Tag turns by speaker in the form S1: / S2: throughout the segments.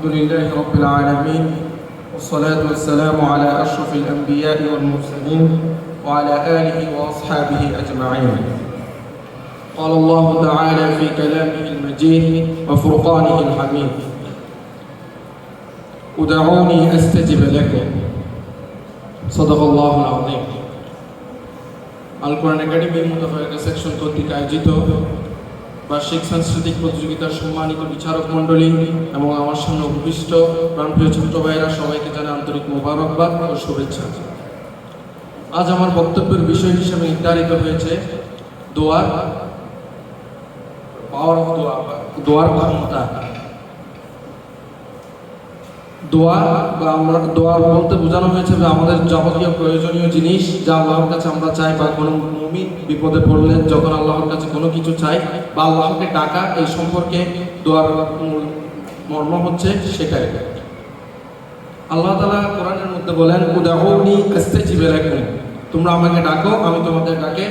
S1: الحمد لله رب العالمين والصلاة والسلام على أشرف الأنبياء والمرسلين وعلى آله وأصحابه أجمعين. قال الله تعالى في كلامه المجيد وفرقانه الحميد: ادعوني أستجب لكم. صدق الله العظيم. আল কোরআন academy মুতাফারিকা section কর্তৃক আয়োজিত বার্ষিক সাংস্কৃতিক প্রতিযোগিতার সম্মানিত বিচারক মণ্ডলী এবং আমার সামনে উপবিষ্ট প্রাণপ্রিয় ছোট্ট ভাইয়েরা, সবাইকে জানাই আন্তরিক মোবারকবাদ ও শুভেচ্ছা। আজ আমার বক্তব্যের বিষয় হিসেবে নির্ধারিত হয়েছে দোয়ার পাওয়ার অফ দোয়া, দোয়ার ক্ষমতা। দোয়া বা আমরা দোয়ার বলতে বোঝানো হয়েছে যে আমাদের যাবতীয় প্রয়োজনীয় জিনিস যা আল্লাহর কাছে আমরা চাই, বা কোনো মুমিন বিপদে পড়লে যখন আল্লাহর কাছে কোনো কিছু চাই বা আল্লাহকে ডাকা, এই সম্পর্কে দোয়ার মূল মর্ম হচ্ছে সেটাই। আল্লাহ তাআলা কোরআনের মধ্যে বলেন, উদউনি আস্তাজিব লাকুম, তোমরা আমাকে ডাকো, আমি তোমাদের ডাকে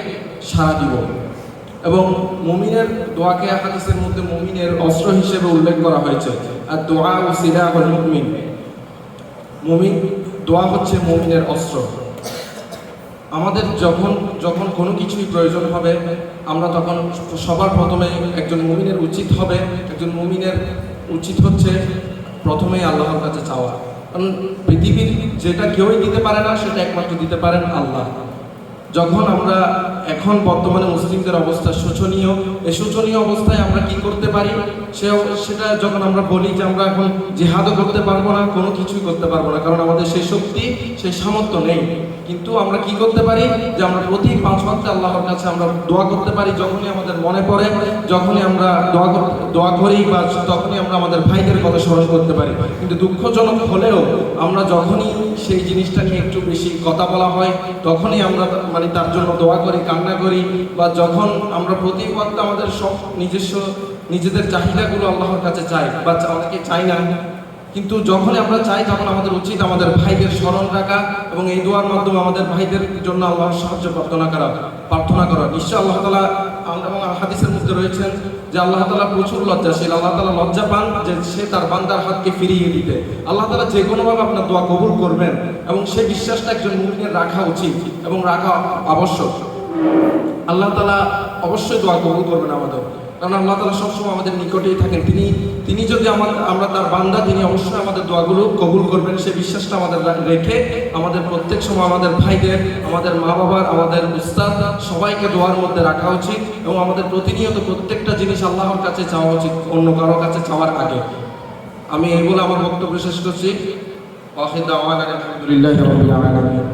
S1: সাড়া দিব। এবং মুমিনের দোয়াকে হাদিসের মধ্যে মুমিনের অস্ত্র হিসেবে উল্লেখ করা হয়েছে। আর দোয়া ও সিলাহুল মুমিন, মুমিন দোয়া হচ্ছে মুমিনের অস্ত্র। আমাদের যখন কোনো কিছুই প্রয়োজন হবে, আমরা তখন সবার প্রথমে একজন মুমিনের উচিত হচ্ছে প্রথমেই আল্লাহর কাছে চাওয়া। কারণ পৃথিবীর যেটা কেউই দিতে পারে না, সেটা একমাত্র দিতে পারেন আল্লাহ। যখন আমরা এখন বর্তমানে মুসলিমদের অবস্থা শোচনীয়, এই শোচনীয় অবস্থায় আমরা কি করতে পারি, সেটা যখন আমরা বলি যে আমরা এখন জিহাদও করতে পারবো না, কোনো কিছুই করতে পারবো না, কারণ আমাদের সেই শক্তি সেই সামর্থ্য নেই। কিন্তু আমরা কি করতে পারি, যে আমরা প্রতি 5 ওয়াক্তে আল্লাহর কাছে আমরা দোয়া করতে পারি। যখনই আমাদের মনে পড়ে, যখনই আমরা দোয়া করি, বা তখনই আমরা আমাদের ভাইদের কথা স্মরণ করতে পারি। কিন্তু দুঃখজনক হলেও আমরা যখনই সেই জিনিসটা নিয়ে একটু বেশি কথা বলা হয়, তখনই আমরা তার জন্য দোয়া করি, কান্না করি, বা যখন আমরা প্রতি ওয়াক্তে আমাদের সব নিজেদের চাহিদাগুলো আল্লাহর কাছে চাই, বা অনেকে চাই না, কিন্তু যখনই আমরা চাই তখন আমাদের উচিত আমাদের ভাইদের স্মরণ রাখা এবং এই দোয়ার মাধ্যমে আমাদের ভাইদের জন্য আল্লাহর সাহায্য প্রার্থনা করা। নিশ্চয় আল্লাহ তাআলা এবং হাদিসের মধ্যে রয়েছেন যে আল্লাহ তাআলা প্রচুর লজ্জাশীল। আল্লাহ তাআলা লজ্জা পান যে সে তার বান্দার হাতকে ফিরিয়ে দিতে। আল্লাহ তাআলা যে কোনোভাবে আপনার দোয়া কবুল করবেন, এবং সেই বিশ্বাসটা একজন মুমিনের রাখা উচিত এবং রাখা আবশ্যক। আল্লাহ তাআলা অবশ্যই দোয়া কবুল করবেন আমাদের, কারণ আল্লাহ তাআলা সবসময় আমাদের নিকটেই থাকেন। তিনি যদি আমরা তার বান্দা, তিনি অবশ্যই আমাদের দোয়াগুলো কবুল করবেন। সেই বিশ্বাসটা আমাদের রেখে আমাদের প্রত্যেক সময় আমাদের ভাইদের, আমাদের মা বাবার, আমাদের উস্তাদ সবাইকে দোয়ার মধ্যে রাখা উচিত, এবং আমাদের প্রতিনিয়ত প্রত্যেকটা জিনিস আল্লাহর কাছে চাওয়া উচিত, অন্য কারো কাছে চাওয়ার আগে। আমি এই বলে আমার বক্তব্য শেষ করছি। আলহামদুলিল্লাহি রাব্বিল আলামিন।